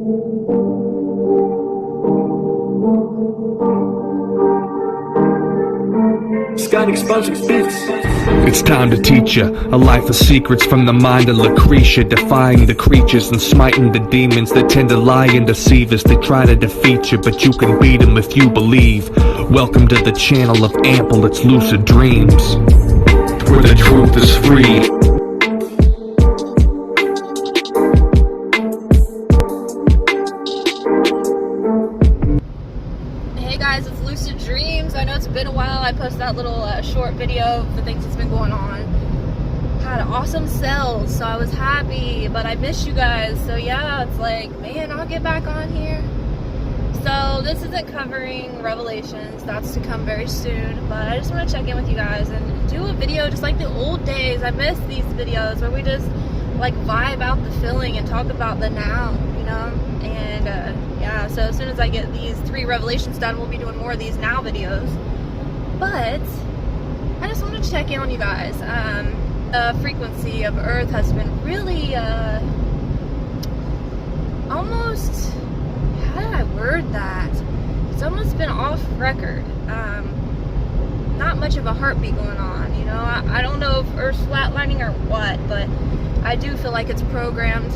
Scott Exposure Beats. It's time to teach you a life of secrets from the mind of Lucretia, defying the creatures and smiting the demons that tend to lie and deceive us. They try to defeat you, but you can beat them if you believe. Welcome to the channel of Ample, it's Lucid Dreams, where the truth is free. Hey guys, it's Lucid Dreams. I know it's been a while. I posted that little short video of the things that's been going on. Had awesome sales, so I was happy, but I missed you guys. So yeah, it's like, man, I'll get back on here. So this isn't covering Revelations. That's to come very soon, but I just want to check in with you guys and do a video just like the old days. I miss these videos where we just like vibe out the feeling and talk about the now, you know? And yeah, so as soon as I get these 3 Revelations done, we'll be doing more of these now videos. But I just want to check in on you guys. The frequency of Earth has been really almost, how did I word that? It's almost been off record. Not much of a heartbeat going on, you know? I don't know if Earth's flatlining or what, but I do feel like it's programmed.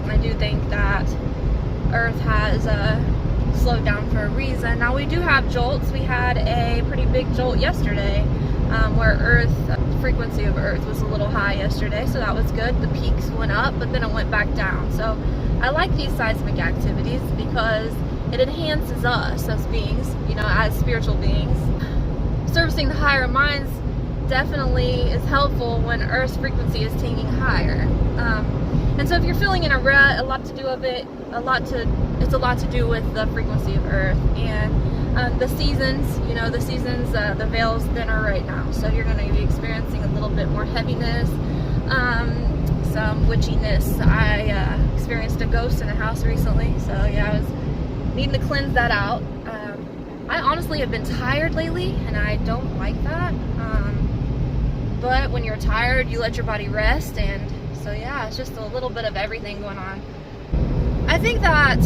I do think that Earth has slowed down for a reason. Now we do have jolts. We had a pretty big jolt yesterday where frequency of Earth was a little high yesterday, so that was good. The peaks went up, but then it went back down. So I like these seismic activities because it enhances us as beings, you know, as spiritual beings. Servicing the higher minds definitely is helpful when Earth's frequency is taking higher. And so if you're feeling in a rut, it's a lot to do with the frequency of Earth and the seasons. You know, the seasons, the veil's thinner right now, so you're going to be experiencing a little bit more heaviness, some witchiness. I experienced a ghost in a house recently, so yeah, I was needing to cleanse that out. I honestly have been tired lately, and I don't like that. But when you're tired, you let your body rest, and so yeah, it's just a little bit of everything going on. I think that,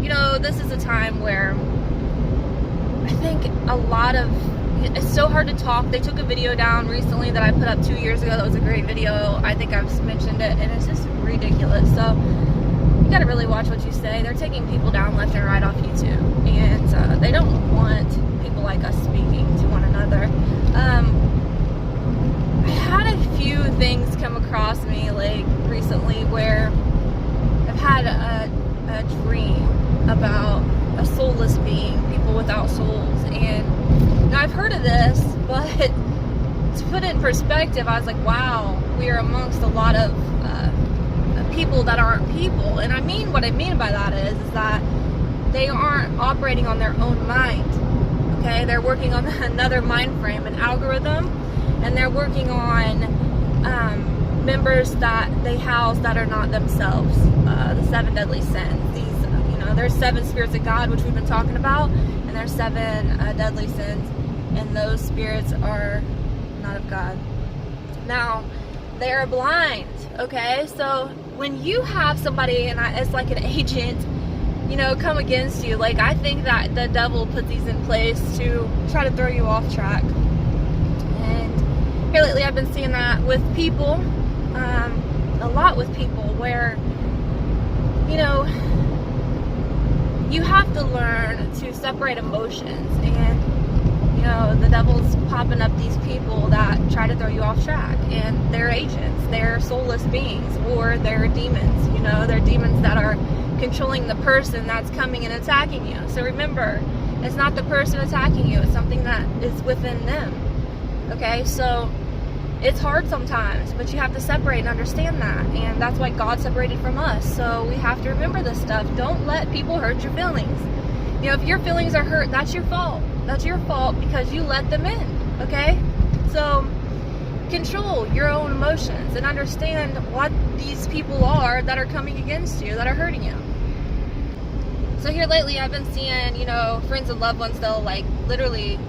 you know, this is a time where I think it's so hard to talk. They took a video down recently that I put up 2 years ago. That was a great video. I think I've mentioned it, and it's just ridiculous. So you gotta really watch what you say. They're taking people down left and right off YouTube, and they don't want people like us speaking to one another. I had a few things come across me like recently where I've had a dream about a soulless being, people without souls, and you know, I've heard of this, but to put it in perspective, I was like, wow, we are amongst a lot of people that aren't people. And I mean, what I mean by that is that they aren't operating on their own mind. Okay, they're working on another mind frame, an algorithm, and they're working on members that they house that are not themselves. The 7 deadly sins. These, you know, there's 7 spirits of God, which we've been talking about, and there's 7 deadly sins, and those spirits are not of God. Now, they are blind. Okay, so when you have somebody, and it's like an agent, you know, come against you, like I think that the devil puts these in place to try to throw you off track. And here lately I've been seeing that with people, a lot with people, where, you know, you have to learn to separate emotions. And, you know, the devil's popping up these people that try to throw you off track, and they're agents, they're soulless beings, or they're demons. You know, they're demons that are controlling the person that's coming and attacking you. So remember, it's not the person attacking you, it's something that is within them. Okay, so it's hard sometimes, but you have to separate and understand that, and that's why God separated from us. So we have to remember this stuff. Don't let people hurt your feelings. You know, if your feelings are hurt, that's your fault. That's your fault because you let them in. Okay, so control your own emotions and understand what these people are that are coming against you, that are hurting you. So here lately I've been seeing, you know, friends and loved ones, they'll like literally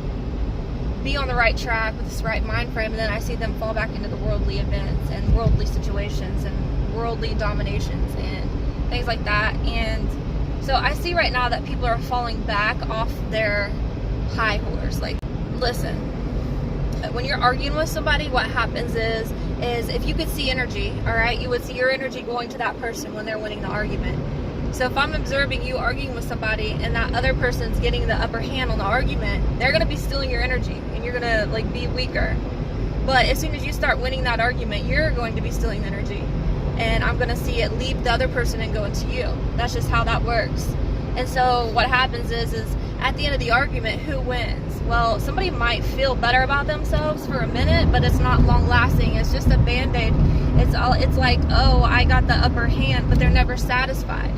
be on the right track with this right mind frame, and then I see them fall back into the worldly events and worldly situations and worldly dominations and things like that. And So I see right now that people are falling back off their high horse. Like, listen, when you're arguing with somebody, what happens is if you could see energy, all right, you would see your energy going to that person when they're winning the argument. So if I'm observing you arguing with somebody and that other person's getting the upper hand on the argument, they're going to be stealing your energy and you're going to like be weaker. But as soon as you start winning that argument, you're going to be stealing energy. And I'm going to see it leave the other person and go into you. That's just how that works. And so what happens is at the end of the argument, who wins? Well, somebody might feel better about themselves for a minute, but it's not long lasting. It's just a band-aid. It's like, oh, I got the upper hand, but they're never satisfied.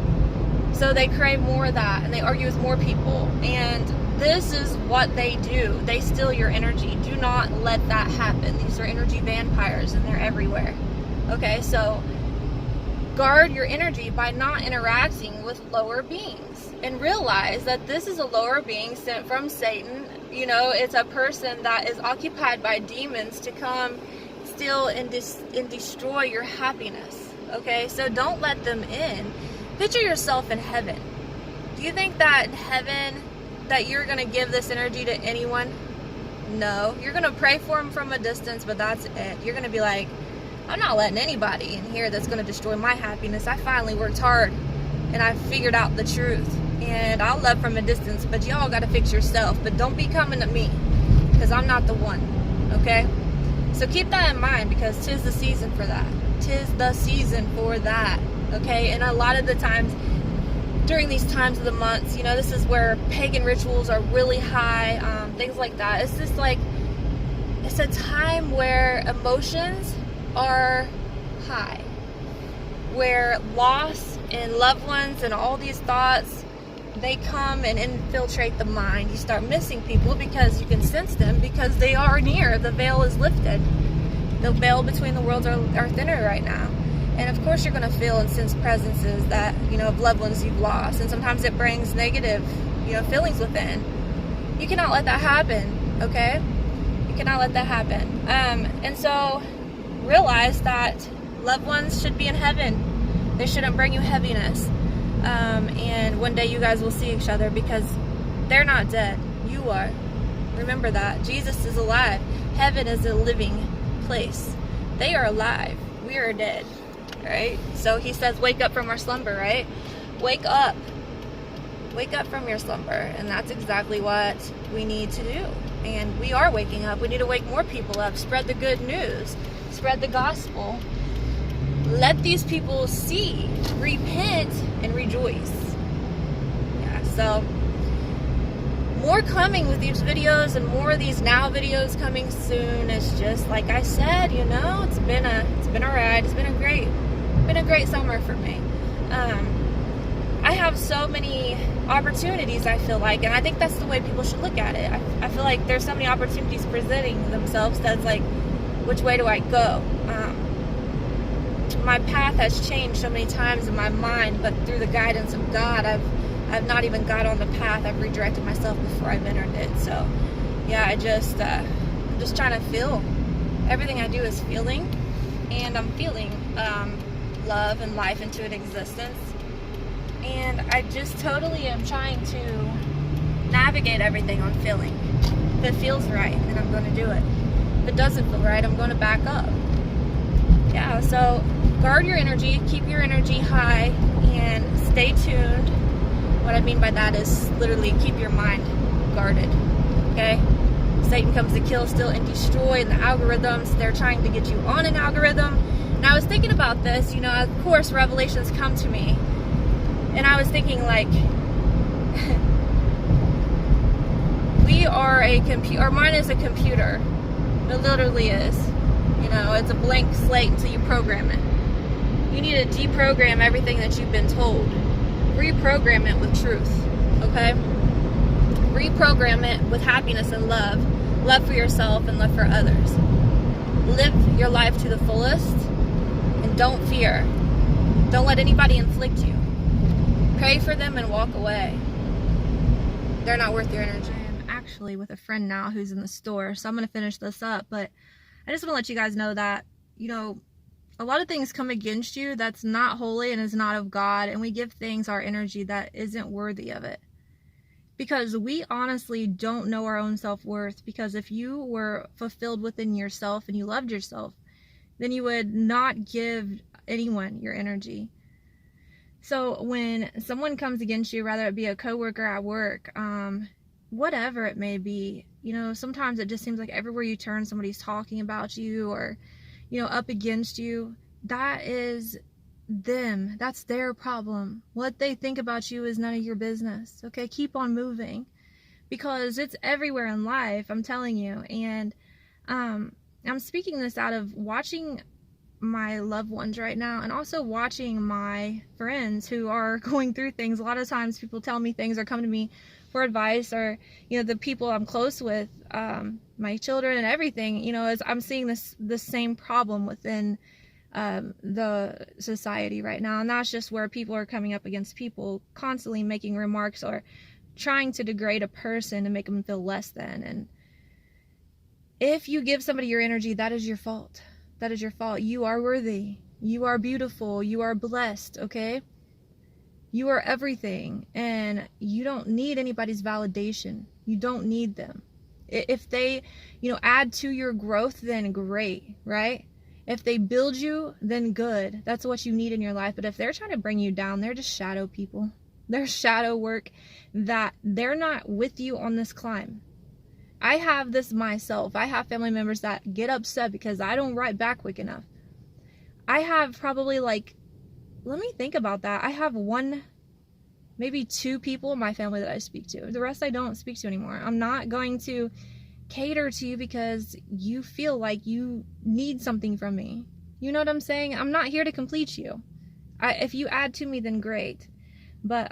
So they crave more of that, and they argue with more people. And this is what they do. They steal your energy. Do not let that happen. These are energy vampires, and they're everywhere. Okay, so guard your energy by not interacting with lower beings. And realize that this is a lower being sent from Satan. You know, it's a person that is occupied by demons to come steal and destroy your happiness. Okay, so don't let them in. Picture yourself in heaven. Do you think that in heaven that you're going to give this energy to anyone? No. You're going to pray for them from a distance, but that's it. You're going to be like, I'm not letting anybody in here that's going to destroy my happiness. I finally worked hard and I figured out the truth. And I'll love from a distance, but y'all got to fix yourself. But don't be coming to me, because I'm not the one. Okay? So keep that in mind, because 'tis the season for that. 'Tis the season for that. Okay, and a lot of the times during these times of the months, you know, this is where pagan rituals are really high, things like that. It's just like, it's a time where emotions are high, where loss and loved ones and all these thoughts, they come and infiltrate the mind. You start missing people because you can sense them, because they are near. The veil is lifted. The veil between the worlds are thinner right now. And of course you're going to feel and sense presences that, you know, of loved ones you've lost. And sometimes it brings negative, you know, feelings within. You cannot let that happen, okay? You cannot let that happen. And so realize that loved ones should be in heaven. They shouldn't bring you heaviness. And one day you guys will see each other, because they're not dead. You are. Remember that. Jesus is alive. Heaven is a living place. They are alive. We are dead. Right? So he says, wake up from our slumber, right? Wake up. Wake up from your slumber. And that's exactly what we need to do. And we are waking up. We need to wake more people up. Spread the good news. Spread the gospel. Let these people see, repent, and rejoice. Yeah, so more coming with these videos, and more of these now videos coming soon. It's just like I said, you know, it's been a ride. It's been a great summer for me. I have so many opportunities, I feel like, and I think that's the way people should look at it. I feel like there's so many opportunities presenting themselves that's like, which way do I go? My path has changed so many times in my mind, but through the guidance of God, I've not even got on the path. I've redirected myself before I've entered it. So yeah, I'm just trying to feel. Everything I do is feeling, and I'm feeling love and life into an existence. And I just totally am trying to navigate everything on feeling. If it feels right, then I'm going to do it. If it doesn't feel right, I'm going to back up. Yeah, so guard your energy, keep your energy high, and stay tuned. What I mean by that is literally keep your mind guarded, okay? Satan comes to kill, steal, and destroy, and the algorithms, they're trying to get you on an algorithm. And I was thinking about this, you know, of course, revelations come to me. And I was thinking, like, we are a computer, our mind is a computer. It literally is. You know, it's a blank slate until you program it. You need to deprogram everything that you've been told. Reprogram it with truth, okay? Reprogram it with happiness and love. Love for yourself and love for others. Live your life to the fullest, and don't fear. Don't let anybody inflict you. Pray for them and walk away. They're not worth your energy. I'm actually with a friend now who's in the store, so I'm going to finish this up, but I just want to let you guys know that, you know, a lot of things come against you that's not holy and is not of God, and we give things our energy that isn't worthy of it. Because we honestly don't know our own self-worth, because if you were fulfilled within yourself and you loved yourself, then you would not give anyone your energy. So when someone comes against you, whether it be a coworker at work, whatever it may be, you know, sometimes it just seems like everywhere you turn, somebody's talking about you or, you know, up against you. That is them. That's their problem. What they think about you is none of your business. Okay, keep on moving, because it's everywhere in life, I'm telling you. And I'm speaking this out of watching my loved ones right now, and also watching my friends who are going through things. A lot of times people tell me things or come to me for advice, or, you know, the people I'm close with, my children and everything, you know, as I'm seeing this same problem within the society right now. And that's just where people are coming up against people, constantly making remarks or trying to degrade a person to make them feel less than. And if you give somebody your energy, that is your fault. That is your fault. You are worthy. You are beautiful. You are blessed, okay? You are everything, and you don't need anybody's validation. You don't need them. If they, you know, add to your growth, then great, right? If they build you, then good. That's what you need in your life. But if they're trying to bring you down, they're just shadow people. They're shadow work, that they're not with you on this climb. I have this myself. I have family members that get upset because I don't write back quick enough. I have probably, like, let me think about that. I have one, maybe two people in my family that I speak to. The rest I don't speak to anymore. I'm not going to cater to you because you feel like you need something from me. You know what I'm saying? I'm not here to complete you. If you add to me, then great. But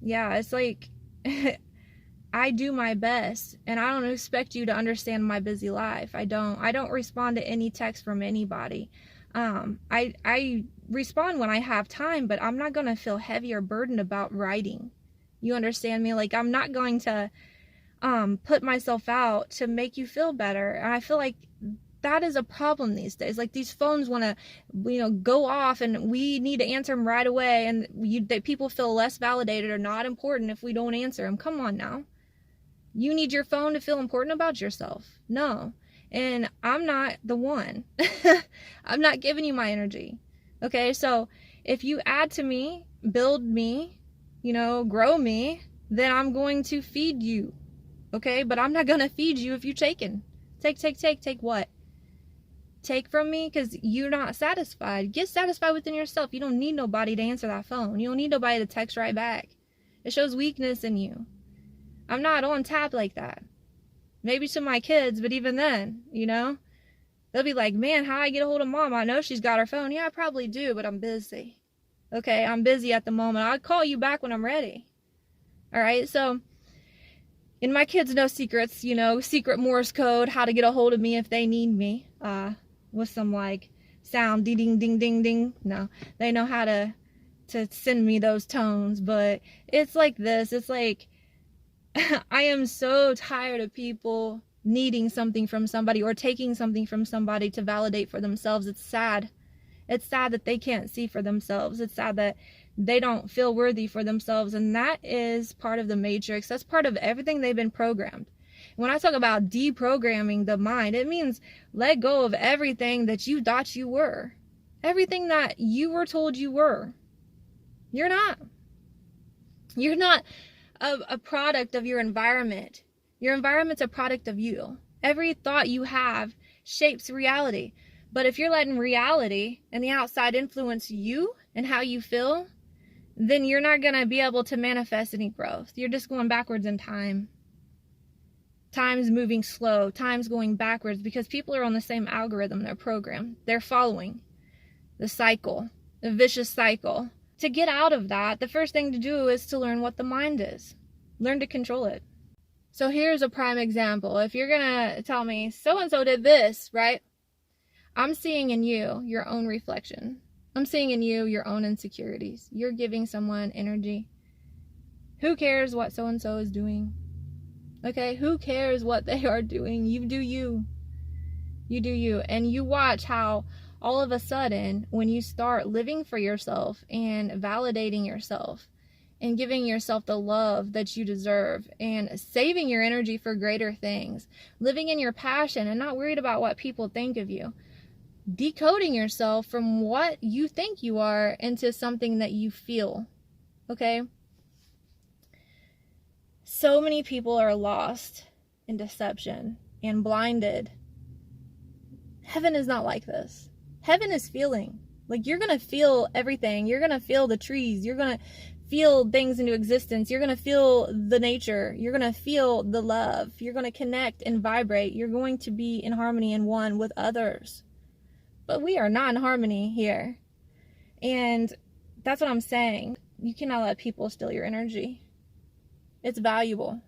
yeah, it's like I do my best, and I don't expect you to understand my busy life. I don't respond to any text from anybody. I respond when I have time, but I'm not going to feel heavy or burdened about writing. You understand me? Like, I'm not going to put myself out to make you feel better. And I feel like that is a problem these days. Like, these phones want to, you know, go off, and we need to answer them right away, and people feel less validated or not important if we don't answer them. Come on now. You need your phone to feel important about yourself? No. And I'm not the one. I'm not giving you my energy. Okay, so if you add to me, build me, you know, grow me, then I'm going to feed you. Okay, but I'm not going to feed you if you're taking. Take what? Take from me because you're not satisfied. Get satisfied within yourself. You don't need nobody to answer that phone. You don't need nobody to text right back. It shows weakness in you. I'm not on tap like that. Maybe to my kids, but even then, you know, they'll be like, man, how I get a hold of mom? I know she's got her phone. Yeah, I probably do, but I'm busy. Okay, I'm busy at the moment. I'll call you back when I'm ready. All right, so, and my kids know secrets, you know, secret Morse code, how to get a hold of me if they need me, with some, like, sound, ding, ding, ding, ding. No, they know how to send me those tones, but it's like this. It's like, I am so tired of people needing something from somebody or taking something from somebody to validate for themselves. It's sad. It's sad that they can't see for themselves. It's sad that they don't feel worthy for themselves. And that is part of the matrix. That's part of everything they've been programmed. When I talk about deprogramming the mind, it means let go of everything that you thought you were. Everything that you were told you were. You're not. You're not a product of your environment. Your environment's a product of you. Every thought you have shapes reality. But if you're letting reality and the outside influence you and how you feel, then you're not going to be able to manifest any growth. You're just going backwards in time. Time's moving slow. Time's going backwards because people are on the same algorithm. They're programmed. They're following the cycle, the vicious cycle. To get out of that, the first thing to do is to learn what the mind is. Learn to control it. So here's a prime example. If you're going to tell me, so-and-so did this, right? I'm seeing in you your own reflection. I'm seeing in you your own insecurities. You're giving someone energy. Who cares what so-and-so is doing? Okay, who cares what they are doing? You do you. You do you. And you watch how all of a sudden, when you start living for yourself and validating yourself and giving yourself the love that you deserve and saving your energy for greater things, living in your passion and not worried about what people think of you, decoding yourself from what you think you are into something that you feel, okay? So many people are lost in deception and blinded. Heaven is not like this. Heaven is feeling. Like, you're going to feel everything. You're going to feel the trees. You're going to feel things into existence. You're going to feel the nature. You're going to feel the love. You're going to connect and vibrate. You're going to be in harmony and one with others. But we are not in harmony here. And that's what I'm saying. You cannot let people steal your energy. It's valuable.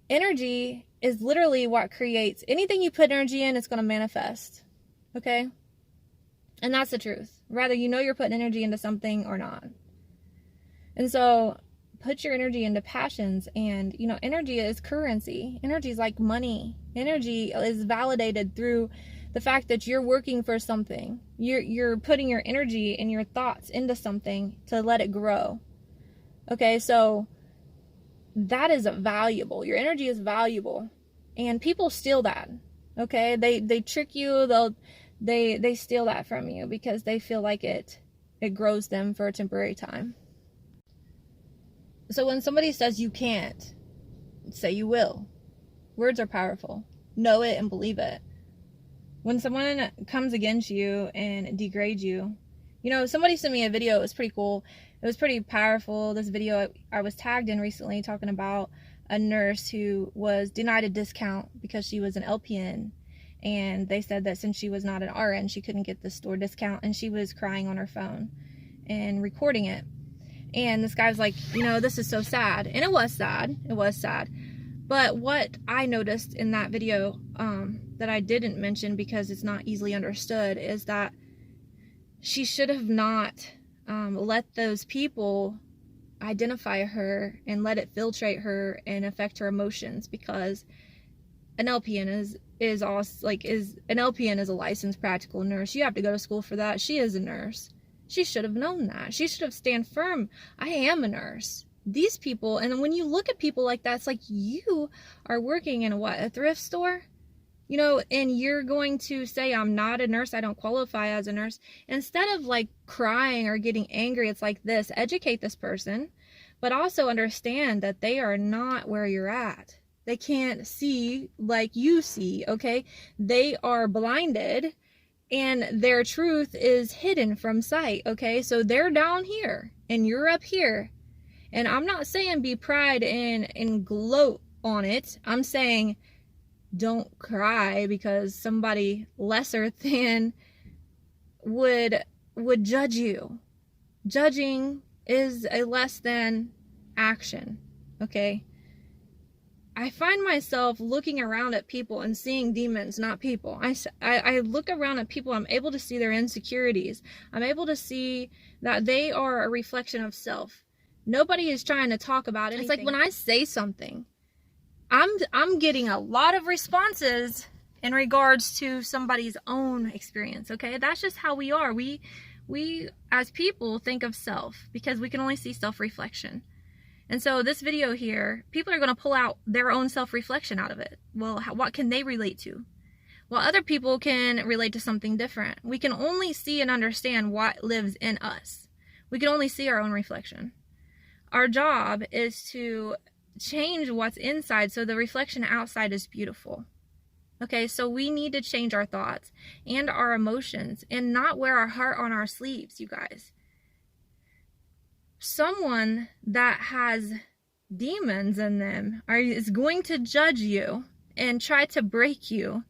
Energy is literally what creates anything you put energy in, it's going to manifest. Okay? And that's the truth. Whether you know you're putting energy into something or not. And so put your energy into passions, and energy is currency. Energy is like money. Energy is validated through the fact that you're working for something. You're putting your energy and your thoughts into something to let it grow. Okay, so that is valuable. Your energy is valuable, and people steal that. Okay, they trick you. They steal that from you because they feel like it grows them for a temporary time. So when somebody says you can't, say you will. Words are powerful. Know it and believe it. When someone comes against you and degrades you, somebody sent me a video. It was pretty cool. It was pretty powerful. This video I was tagged in recently talking about a nurse who was denied a discount because she was an LPN. And they said that since she was not an RN, she couldn't get the store discount. And she was crying on her phone and recording it. And this guy was like, this is so sad. And it was sad. It was sad. But what I noticed in that video that I didn't mention because it's not easily understood is that she should have not let those people identify her and let it filtrate her and affect her emotions, because an LPN is a licensed practical nurse. You have to go to school for that. She is a nurse. She should have known that. She should have stand firm. I am a nurse. These people, and when you look at people like that, it's like you are working in a thrift store? And you're going to say, I'm not a nurse, I don't qualify as a nurse. Instead of crying or getting angry, it's like this: educate this person, but also understand that they are not where you're at. They can't see like you see, okay? They are blinded and their truth is hidden from sight, okay? So they're down here and you're up here. And I'm not saying be proud and gloat on it. I'm saying don't cry because somebody lesser than would judge you. Judging is a less than action, okay? I find myself looking around at people and seeing demons, not people. I look around at people, I'm able to see their insecurities. I'm able to see that they are a reflection of self. Nobody is trying to talk about it. It's like when I say something, I'm getting a lot of responses in regards to somebody's own experience, okay? That's just how we are. We as people think of self because we can only see self-reflection. And so this video here, people are going to pull out their own self-reflection out of it. Well, what can they relate to? Well, other people can relate to something different. We can only see and understand what lives in us. We can only see our own reflection. Our job is to change what's inside so the reflection outside is beautiful. Okay, so we need to change our thoughts and our emotions and not wear our heart on our sleeves, you guys. Someone that has demons in them is going to judge you and try to break you.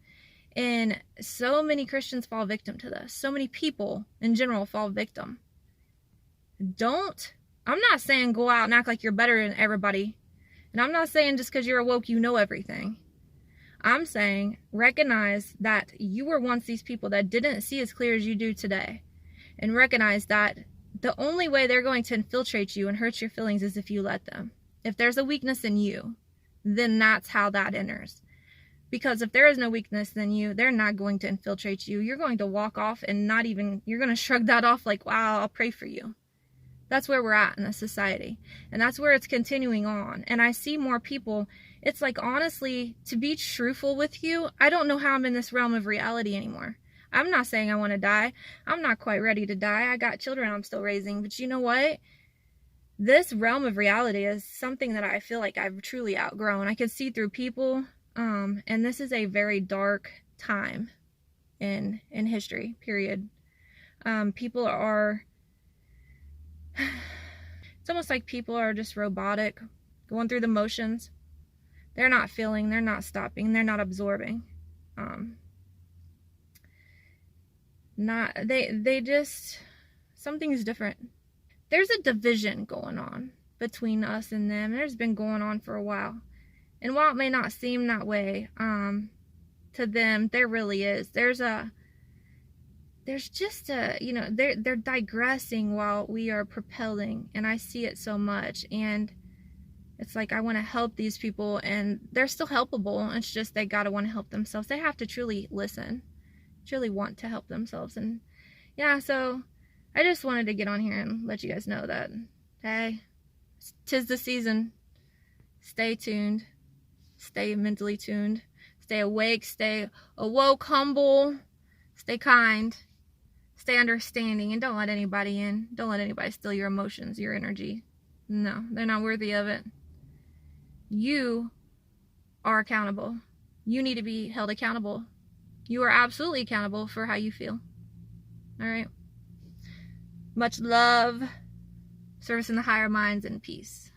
And so many Christians fall victim to this. So many people in general fall victim. I'm not saying go out and act like you're better than everybody. And I'm not saying just because you're awoke, you know everything. I'm saying recognize that you were once these people that didn't see as clear as you do today. And recognize that the only way they're going to infiltrate you and hurt your feelings is if you let them. If there's a weakness in you, then that's how that enters. Because if there is no weakness in you, they're not going to infiltrate you. You're going to walk off and you're going to shrug that off like, wow, I'll pray for you. That's where we're at in the society. And that's where it's continuing on. And I see more people. It's like, honestly, to be truthful with you, I don't know how I'm in this realm of reality anymore. I'm not saying I want to die. I'm not quite ready to die. I got children I'm still raising. But you know what? This realm of reality is something that I feel like I've truly outgrown. I can see through people. And this is a very dark time in history, period. People are... It's almost like people are just robotic, going through the motions. They're not feeling, they're not stopping, they're not absorbing. They just, something's different. There's a division going on between us and them. There's been going on for a while. And while it may not seem that way, to them, there really is. There's just a, you know, they're digressing while we are propelling, and I see it so much. And it's like, I want to help these people, and they're still helpable. It's just they gotta want to help themselves. They have to truly listen, truly want to help themselves. And yeah, so I just wanted to get on here and let you guys know that, hey, 'tis the season. Stay tuned, stay mentally tuned, stay awake, stay awoke, humble, stay kind, stay understanding, and don't let anybody in. Don't let anybody steal your emotions, your energy. No, they're not worthy of it. You are accountable. You need to be held accountable. You are absolutely accountable for how you feel. All right. Much love, service in the higher minds, and peace.